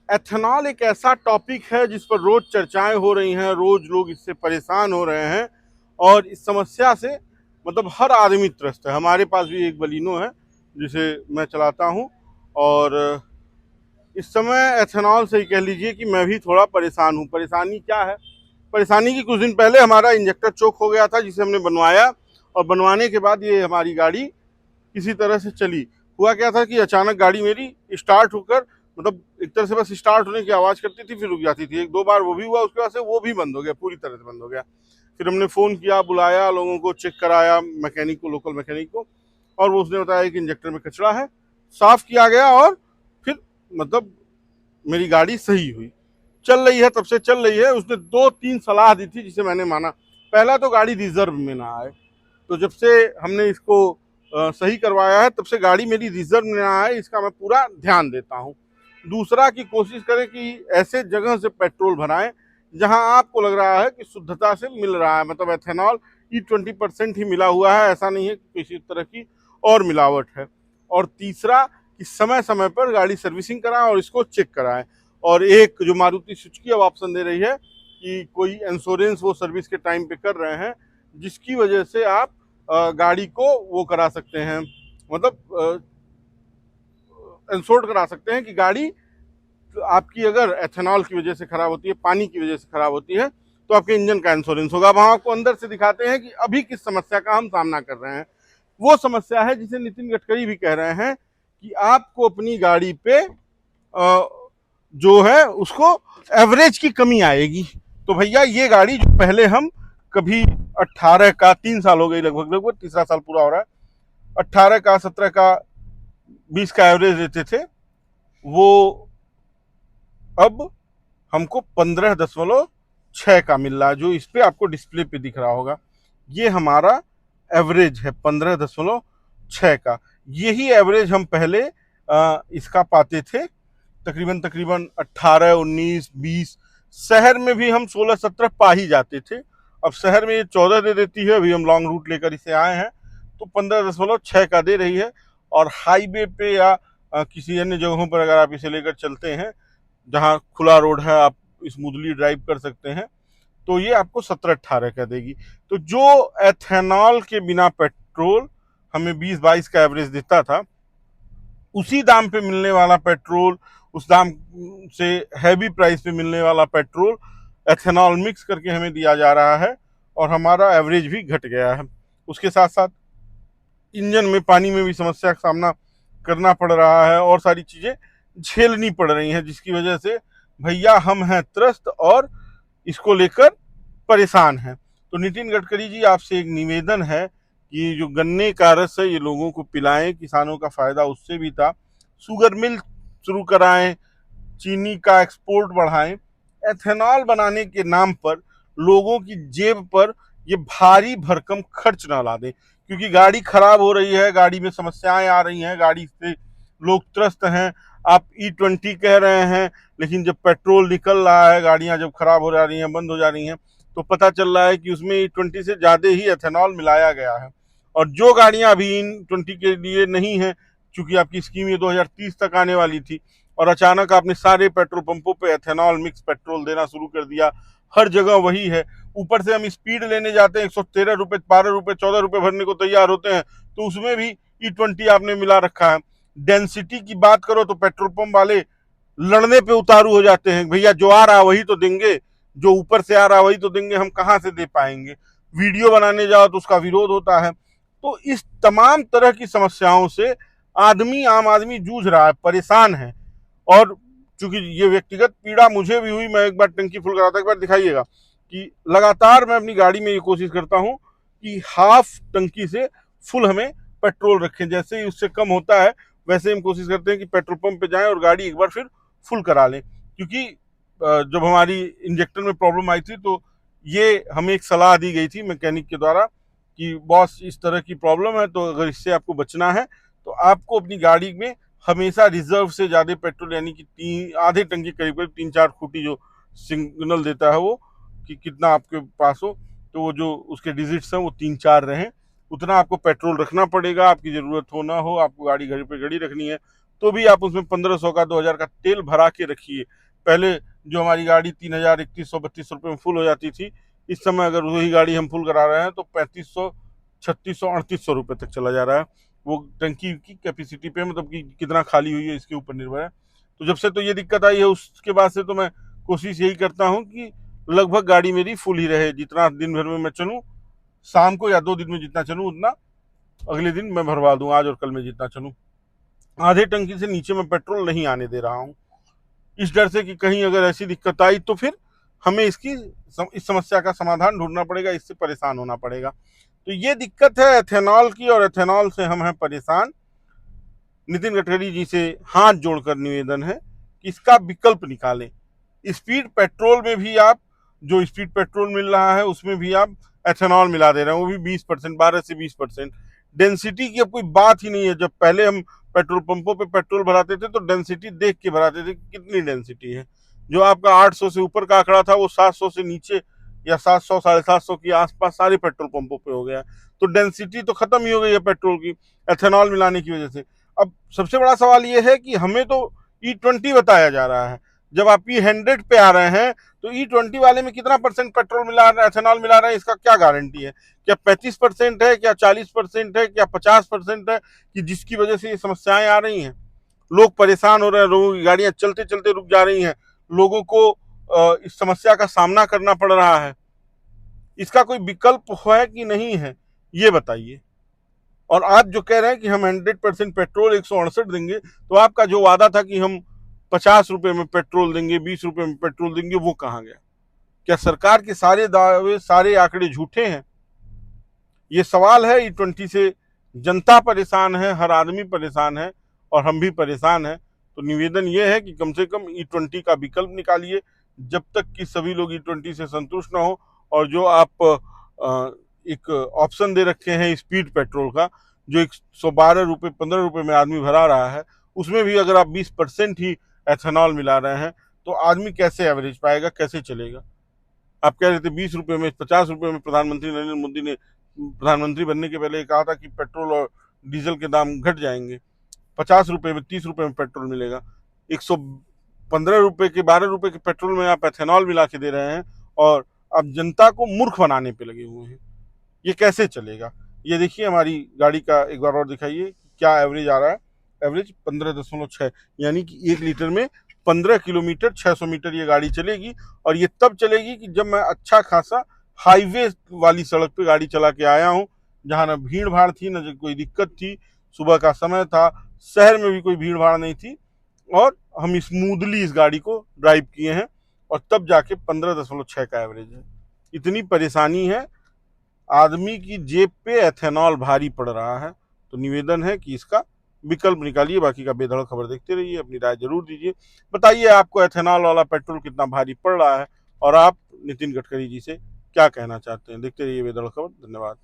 Ethanol एक ऐसा topic है जिस पर रोज चर्चाएं हो रही हैं, रोज लोग इससे परेशान हो रहे हैं और इस समस्या से मतलब हर आदमी त्रस्त है। हमारे पास भी एक बलिनो है जिसे मैं चलाता हूं और इस समय एथेनॉल से ही कह लीजिए कि मैं भी थोड़ा परेशान हूं। परेशानी क्या है? परेशानी की कुछ दिन पहले हमारा इंजेक्टर चोक हो गया था जिसे हमने बनवाया और बनवाने के बाद ये हमारी गाड़ी किसी तरह से चली। हुआ क्या था कि अचानक गाड़ी मेरी स्टार्ट होकर मतलब एक तरह से बस स्टार्ट होने की आवाज़ करती थी, फिर रुक जाती थी। एक दो बार वो भी हुआ, उसके बाद से वो भी बंद हो गया, पूरी तरह से बंद हो गया। फिर हमने फ़ोन किया, बुलाया लोगों को, चेक कराया मैकेनिक को, लोकल मैकेनिक को, और वो उसने बताया कि इंजेक्टर में कचरा है। साफ़ किया गया और फिर मतलब मेरी गाड़ी सही हुई, चल रही है, तब से चल रही है। उसने दो तीन सलाह दी थी जिसे मैंने माना। पहला तो गाड़ी रिजर्व में ना आए, तो जब से हमने इसको सही करवाया है तब से गाड़ी मेरी रिजर्व में ना आए, इसका मैं पूरा ध्यान देता हूँ। दूसरा कि कोशिश करें कि ऐसे जगह से पेट्रोल भराएं जहां आपको लग रहा है कि शुद्धता से मिल रहा है, मतलब एथेनॉल E20% ही मिला हुआ है, ऐसा नहीं है कि किसी तरह की और मिलावट है। और तीसरा कि समय समय पर गाड़ी सर्विसिंग कराएं और इसको चेक कराएं। और एक जो मारुति सुजुकी अब ऑप्शन दे रही है कि कोई इंश्योरेंस वो सर्विस के टाइम पे कर रहे हैं, जिसकी वजह से आप गाड़ी को वो करा सकते हैं, मतलब इंश्योर्ड करा सकते हैं कि गाड़ी आपकी अगर एथेनॉल की वजह से खराब होती है, पानी की वजह से खराब होती है, तो आपके इंजन का इंश्योरेंस होगा। वहां आपको अंदर से दिखाते हैं कि अभी किस समस्या का हम सामना कर रहे हैं। वो समस्या है जिसे नितिन गडकरी भी कह रहे हैं कि आपको अपनी गाड़ी पे जो है उसको एवरेज की कमी आएगी। तो भैया ये गाड़ी जो पहले हम कभी 18 का, 3 साल हो गई लगभग लगभग, तीसरा साल पूरा हो रहा है, 18 का, 17 का, 20 का एवरेज देते थे, वो अब हमको 15.6 का मिल रहा है, जो इस पे आपको डिस्प्ले पे दिख रहा होगा। ये हमारा एवरेज है 15.6 का। यही एवरेज हम पहले इसका पाते थे, तकरीबन तकरीबन 18, 19, 20। शहर में भी हम 16-17 पा ही जाते थे। अब शहर में ये 14 दे देती है। अभी हम लॉन्ग रूट लेकर इसे आए हैं तो 15.6 का दे रही है। और हाईवे पे या किसी अन्य जगहों पर अगर आप इसे लेकर चलते हैं जहाँ खुला रोड है, आप स्मूथली ड्राइव कर सकते हैं, तो ये आपको 17-18 का देगी। तो जो एथेनॉल के बिना पेट्रोल हमें 20-22 का एवरेज देता था, उसी दाम पे मिलने वाला पेट्रोल, उस दाम से हैवी प्राइस पे मिलने वाला पेट्रोल एथेनॉल मिक्स करके हमें दिया जा रहा है और हमारा एवरेज भी घट गया है। उसके साथ साथ इंजन में, पानी में भी समस्या का सामना करना पड़ रहा है और सारी चीज़ें झेलनी पड़ रही हैं, जिसकी वजह से भैया हम हैं त्रस्त और इसको लेकर परेशान हैं। तो नितिन गडकरी जी, आपसे एक निवेदन है कि जो गन्ने का रस है ये लोगों को पिलाएं, किसानों का फायदा उससे भी था। शुगर मिल शुरू कराएं, चीनी का एक्सपोर्ट बढ़ाएं। एथेनॉल बनाने के नाम पर लोगों की जेब पर ये भारी भरकम खर्च ना ला दें, क्योंकि गाड़ी खराब हो रही है, गाड़ी में समस्याएं आ रही हैं, गाड़ी से लोग त्रस्त हैं। आप E20 कह रहे हैं, लेकिन जब पेट्रोल निकल रहा है, गाड़ियां जब खराब हो जा रही हैं, बंद हो जा रही हैं, तो पता चल रहा है कि उसमें E20 से ज़्यादा ही एथेनॉल मिलाया गया है। और जो गाड़ियां अभी E20 के लिए नहीं है, चूंकि आपकी स्कीम ये 2030 तक आने वाली थी, और अचानक आपने सारे पेट्रोल पंपों पे एथेनॉल मिक्स पेट्रोल देना शुरू कर दिया, हर जगह वही है। ऊपर से हम स्पीड लेने जाते हैं, 113 रुपये, 12 रुपये, 14 रुपये भरने को तैयार होते हैं, तो उसमें भी E20 आपने मिला रखा है। डेंसिटी की बात करो तो पेट्रोल पंप वाले लड़ने पे उतारू हो जाते हैं, भैया जो आ रहा वही तो देंगे, जो ऊपर से आ रहा वही तो देंगे, हम कहाँ से दे पाएंगे। वीडियो बनाने जाओ तो उसका विरोध होता है। तो इस तमाम तरह की समस्याओं से आम आदमी जूझ रहा है, परेशान है। और चूंकि ये व्यक्तिगत पीड़ा मुझे भी हुई, मैं एक बार टंकी फुल कराता, एक बार दिखाइएगा कि लगातार मैं अपनी गाड़ी में ये कोशिश करता हूँ कि हाफ टंकी से फुल हमें पेट्रोल रखें। जैसे ही उससे कम होता है वैसे हम कोशिश करते हैं कि पेट्रोल पंप पे जाएं और गाड़ी एक बार फिर फुल करा लें। क्योंकि जब हमारी इंजेक्टर में प्रॉब्लम आई थी तो ये हमें एक सलाह दी गई थी मैकेनिक के द्वारा कि बॉस इस तरह की प्रॉब्लम है, तो अगर इससे आपको बचना है तो आपको अपनी गाड़ी में हमेशा रिजर्व से ज़्यादा पेट्रोल, यानी कि आधे टंकी करीब करीब 3-4 खूटी जो सिग्नल देता है वो कि कितना आपके पास हो, तो वो जो उसके डिजिट्स हैं वो 3-4 रहें, उतना आपको पेट्रोल रखना पड़ेगा। आपकी ज़रूरत हो ना हो, आपको गाड़ी घर पे खड़ी रखनी है तो भी आप उसमें 1500 का 2000 का तेल भरा के रखिए। पहले जो हमारी गाड़ी 3000 3100 3200 रुपये में फुल हो जाती थी, इस समय अगर वही गाड़ी हम फुल करा रहे हैं तो 3500 3600 3800 रुपये तक चला जा रहा है। वो टंकी की कैपेसिटी पे, मतलब कि कितना खाली हुई है इसके ऊपर निर्भर है। तो जब से तो ये दिक्कत आई है उसके बाद से तो मैं कोशिश यही करता हूँ कि लगभग गाड़ी मेरी फुल ही रहे। जितना दिन भर में मैं चलूँ, शाम को या 2 दिन में जितना चलूँ उतना अगले दिन मैं भरवा दूँ, आज और कल में जितना चलूँ। आधे टंकी से नीचे मैं पेट्रोल नहीं आने दे रहा हूँ, इस डर से कि कहीं अगर ऐसी दिक्कत आई तो फिर हमें इस समस्या का समाधान ढूंढना पड़ेगा, इससे परेशान होना पड़ेगा। तो ये दिक्कत है एथेनॉल की, और एथेनॉल से हम हैं परेशान। नितिन गडकरी जी से हाथ जोड़कर निवेदन है कि इसका विकल्प निकालें। स्पीड पेट्रोल में भी आप, जो स्पीड पेट्रोल मिल रहा है उसमें भी आप एथेनॉल मिला दे रहे हैं, वो भी 20%, 12 से 20%। डेंसिटी की अब कोई बात ही नहीं है। जब पहले हम पेट्रोल पंपों पे पेट्रोल भराते थे तो डेंसिटी देख के भराते थे, कितनी डेंसिटी है। जो आपका 800 से ऊपर का आंकड़ा था वो 700 से नीचे या 700 750 के आसपास सारे पेट्रोल पंपों पे हो गया। तो डेंसिटी तो खत्म ही हो गई है पेट्रोल की, एथेनॉल मिलाने की वजह से। अब सबसे बड़ा सवाल ये है कि हमें तो E20 बताया जा रहा है, जब आप E100 पे आ रहे हैं तो E20 वाले में कितना परसेंट पेट्रोल मिला रहे हैं, एथेनॉल मिला रहे हैं, इसका क्या गारंटी है? क्या 35% है, क्या 40% है, क्या 50% है, कि जिसकी वजह से ये समस्याएं आ रही हैं? लोग परेशान हो रहे हैं, लोगों की गाड़ियां चलते चलते रुक जा रही हैं, लोगों को इस समस्या का सामना करना पड़ रहा है। इसका कोई विकल्प है कि नहीं है, ये बताइए। और आप जो कह रहे हैं कि हम 100% पेट्रोल 168 देंगे, तो आपका जो वादा था कि हम 50 रुपए में पेट्रोल देंगे, 20 रुपए में पेट्रोल देंगे, वो कहाँ गया? क्या सरकार के सारे दावे, सारे आंकड़े झूठे हैं? ये सवाल है। E20 से जनता परेशान है, हर आदमी परेशान है, और हम भी परेशान हैं। तो निवेदन ये है कि कम से कम E20 का विकल्प निकालिए, जब तक कि सभी लोग E20 से संतुष्ट न हो। और जो आप एक ऑप्शन दे रखे हैं स्पीड पेट्रोल का, जो 112 रुपये 15 रुपये में आदमी भरा रहा है, उसमें भी अगर आप 20% ही एथेनॉल मिला रहे हैं तो आदमी कैसे एवरेज पाएगा, कैसे चलेगा? आप कह रहे थे 20 रुपये में, 50 रुपये में। प्रधानमंत्री नरेंद्र मोदी ने प्रधानमंत्री बनने के पहले कहा था कि पेट्रोल और डीजल के दाम घट जाएंगे, 50 रुपये में, 30 रुपये में पेट्रोल मिलेगा। 115 रुपये के, 12 रुपये के पेट्रोल में आप एथेनॉल मिला के दे रहे हैं, और अब जनता को मूर्ख बनाने पे लगे हुए हैं। ये कैसे चलेगा? ये देखिए हमारी गाड़ी का एक बार और दिखाइए क्या एवरेज आ रहा है। एवरेज 15.6, यानी कि 1 लीटर में 15 किलोमीटर, 600 मीटर ये गाड़ी चलेगी। और ये तब चलेगी कि जब मैं अच्छा खासा हाईवे वाली सड़क पे गाड़ी चला के आया हूँ, जहाँ ना भीड़ भाड़ थी, ना कोई दिक्कत थी, सुबह का समय था, शहर में भी कोई भीड़ भाड़ नहीं थी, और हम स्मूथली इस गाड़ी को ड्राइव किए हैं, और तब जाके 15.6 का एवरेज है। इतनी परेशानी है, आदमी की जेब पे एथेनॉल भारी पड़ रहा है। तो निवेदन है कि इसका विकल्प निकालिए। बाकी का बेधड़ खबर देखते रहिए, अपनी राय जरूर दीजिए। बताइए आपको एथेनॉल वाला पेट्रोल कितना भारी पड़ रहा है, और आप नितिन गडकरी जी से क्या कहना चाहते हैं। देखते रहिए बेधड़ खबर। धन्यवाद।